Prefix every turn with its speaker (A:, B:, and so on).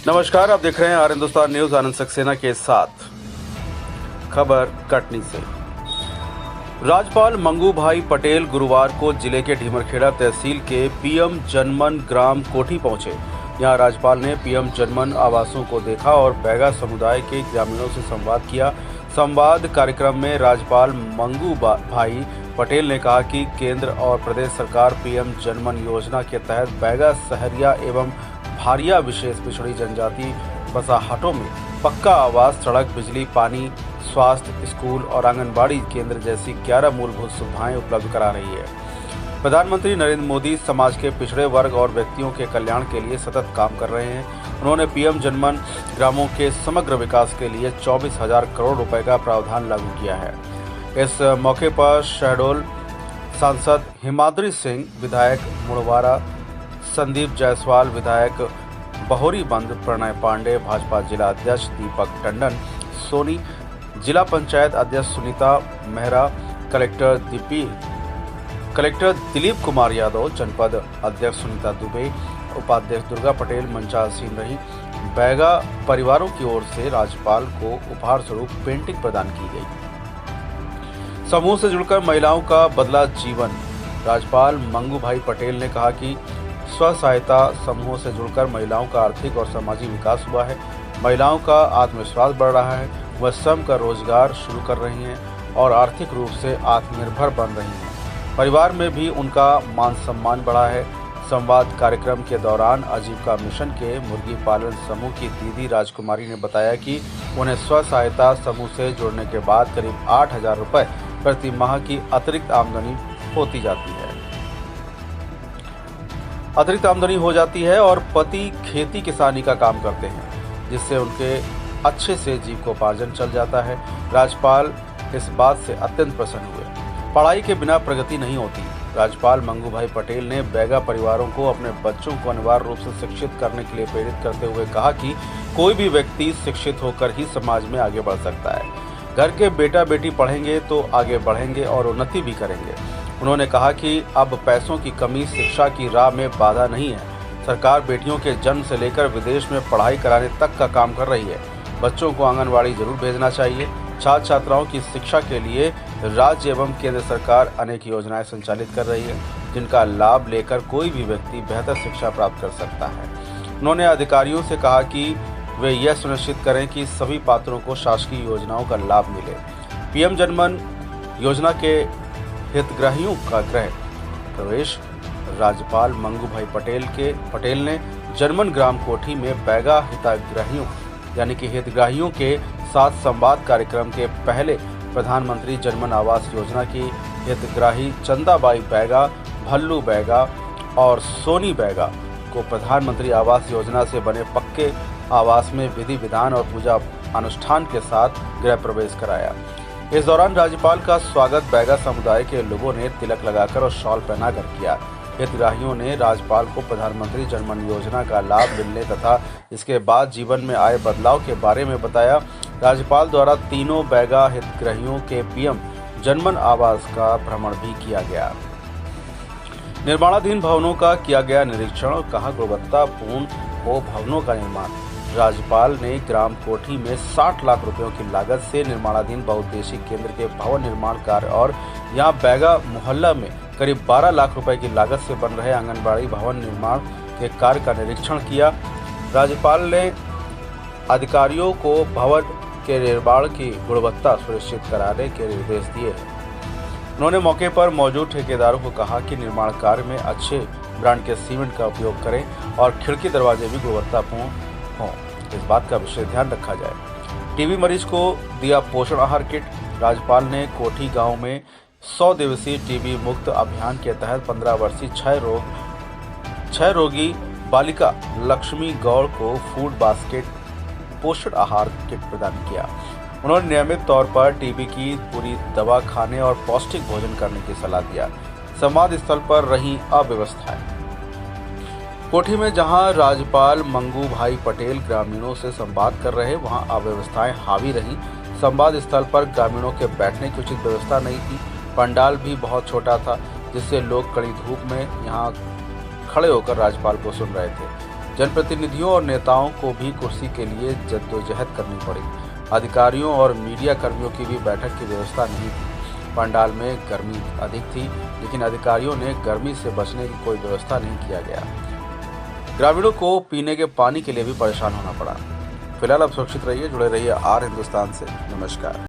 A: नमस्कार, आप देख रहे हैं हिंदुस्तान न्यूज। आनंद सक्सेना के साथ खबर कटनी से। राज्यपाल मंगू भाई पटेल गुरुवार को जिले के ढीमरखेड़ा तहसील के पीएम जनमन ग्राम कोठी पहुंचे। यहां राज्यपाल ने पीएम जनमन आवासों को देखा और बैगा समुदाय के ग्रामीणों से संवाद किया। संवाद कार्यक्रम में राज्यपाल मंगू भाई पटेल ने कहा कि केंद्र और प्रदेश सरकार पीएम जनमन योजना के तहत बैगा, सहरिया एवं भारिया विशेष पिछड़ी जनजाति बसाहटों में पक्का आवास, सड़क, बिजली, पानी, स्वास्थ्य, स्कूल और आंगनबाड़ी केंद्र जैसी 11 मूलभूत सुविधाएं उपलब्ध करा रही है। प्रधानमंत्री नरेंद्र मोदी समाज के पिछड़े वर्ग और व्यक्तियों के कल्याण के लिए सतत काम कर रहे हैं। उन्होंने पीएम जनमन ग्रामों के समग्र विकास के लिए 24,000 करोड़ रुपए का प्रावधान लागू किया है। इस मौके पर शहडोल सांसद हिमाद्री सिंह, विधायक मुड़वारा संदीप जायसवाल, विधायक बहोरीबंद प्रणय पांडे, भाजपा जिला अध्यक्ष दीपक टंडन सोनी, जिला पंचायत अध्यक्ष सुनीता मेहरा, कलेक्टर दिलीप कुमार यादव, जनपद अध्यक्ष सुनीता दुबे, उपाध्यक्ष दुर्गा पटेल मंचासीन रही। बैगा परिवारों की ओर से राज्यपाल को उपहार स्वरूप पेंटिंग प्रदान की गई। समूह से जुड़कर महिलाओं का बदला जीवन। राज्यपाल मंगू भाई पटेल ने कहा कि स्व सहायता समूहों से जुड़कर महिलाओं का आर्थिक और सामाजिक विकास हुआ है। महिलाओं का आत्मविश्वास बढ़ रहा है, वह स्वयं का रोजगार शुरू कर रही हैं और आर्थिक रूप से आत्मनिर्भर बन रही हैं। परिवार में भी उनका मान सम्मान बढ़ा है। संवाद कार्यक्रम के दौरान आजीविका मिशन के मुर्गी पालन समूह की दीदी राजकुमारी ने बताया कि उन्हें स्व सहायता समूह से जुड़ने के बाद करीब 8,000 रुपए प्रति माह की अतिरिक्त आमदनी हो जाती है और पति खेती किसानी का काम करते हैं, जिससे उनके अच्छे से जीविकोपार्जन चल जाता है। राज्यपाल इस बात से अत्यंत प्रसन्न हुए। पढ़ाई के बिना प्रगति नहीं होती। राज्यपाल मंगू भाई पटेल ने बैगा परिवारों को अपने बच्चों को अनिवार्य रूप से शिक्षित करने के लिए प्रेरित करते हुए कहा कि कोई भी व्यक्ति शिक्षित होकर ही समाज में आगे बढ़ सकता है। घर के बेटा बेटी पढ़ेंगे तो आगे बढ़ेंगे और उन्नति भी करेंगे। उन्होंने कहा कि अब पैसों की कमी शिक्षा की राह में बाधा नहीं है। सरकार बेटियों के जन्म से लेकर विदेश में पढ़ाई कराने तक का काम कर रही है। बच्चों को आंगनबाड़ी जरूर भेजना चाहिए। छात्र छात्राओं की शिक्षा के लिए राज्य एवं केंद्र सरकार अनेक योजनाएं संचालित कर रही है, जिनका लाभ लेकर कोई भी व्यक्ति बेहतर शिक्षा प्राप्त कर सकता है। उन्होंने अधिकारियों से कहा कि वे यह सुनिश्चित करें कि सभी पात्रों को शासकीय योजनाओं का लाभ मिले। पीएम जनमन योजना के हितग्राहियों का गृह प्रवेश। राज्यपाल मंगू भाई पटेल ने जनमन ग्राम कोठी में बैगा हितग्राहियों के साथ संवाद कार्यक्रम के पहले प्रधानमंत्री जनमन आवास योजना की हितग्राही चंदाबाई बैगा, भल्लू बैगा और सोनी बैगा को प्रधानमंत्री आवास योजना से बने पक्के आवास में विधि विधान और पूजा अनुष्ठान के साथ गृह प्रवेश कराया। इस दौरान राज्यपाल का स्वागत बैगा समुदाय के लोगों ने तिलक लगाकर और शॉल पहनाकर किया। हितग्राहियों ने राज्यपाल को प्रधानमंत्री जनमन योजना का लाभ मिलने तथा इसके बाद जीवन में आए बदलाव के बारे में बताया। राज्यपाल द्वारा तीनों बैगा हितग्राहियों के पीएम जनमन आवास का भ्रमण भी किया गया। निर्माणाधीन भवनों का किया गया निरीक्षण और कहा गुणवत्तापूर्ण हो भवनों का निर्माण। राज्यपाल ने ग्राम कोठी में 60 लाख रुपयों की लागत से निर्माणाधीन बहुउद्देशीय केंद्र के भवन निर्माण कार्य और यहां बैगा मोहल्ला में करीब 12 लाख रुपए की लागत से बन रहे आंगनबाड़ी भवन निर्माण के कार्य का निरीक्षण किया। राज्यपाल ने अधिकारियों को भवन के निर्माण की गुणवत्ता सुनिश्चित कराने के निर्देश दिए। उन्होंने मौके पर मौजूद ठेकेदारों को कहा कि निर्माण कार्य में अच्छे ब्रांड के सीमेंट का उपयोग करें और खिड़की दरवाजे भी गुणवत्तापूर्ण हों, इस बात का विशेष ध्यान रखा जाए। टीबी मरीज को दिया पोषण आहार किट। राज्यपाल ने कोठी गांव में 100 दिवसीय टीबी मुक्त अभियान के तहत 15 वर्षीय क्षय रोगी बालिका लक्ष्मी गौड़ को फूड बास्केट पोषण आहार किट प्रदान किया। उन्होंने नियमित तौर पर टीबी की पूरी दवा खाने और पौष्टिक भोजन करने की सलाह दिया। संवाद स्थल पर रही अव्यवस्थाएं। कोठी में जहां राज्यपाल मंगू भाई पटेल ग्रामीणों से संवाद कर रहे, वहां अव्यवस्थाएं हावी रहीं। संवाद स्थल पर ग्रामीणों के बैठने की उचित व्यवस्था नहीं थी। पंडाल भी बहुत छोटा था, जिससे लोग कड़ी धूप में यहां खड़े होकर राज्यपाल को सुन रहे थे। जनप्रतिनिधियों और नेताओं को भी कुर्सी के लिए जद्दोजहद करनी पड़ी। अधिकारियों और मीडिया कर्मियों की भी बैठक की व्यवस्था नहीं थी। पंडाल में गर्मी अधिक थी, लेकिन अधिकारियों ने गर्मी से बचने की कोई व्यवस्था नहीं किया गया। ग्रामीणों को पीने के पानी के लिए भी परेशान होना पड़ा। फिलहाल आप सुरक्षित रहिए, जुड़े रहिए आर हिंदुस्तान से। नमस्कार।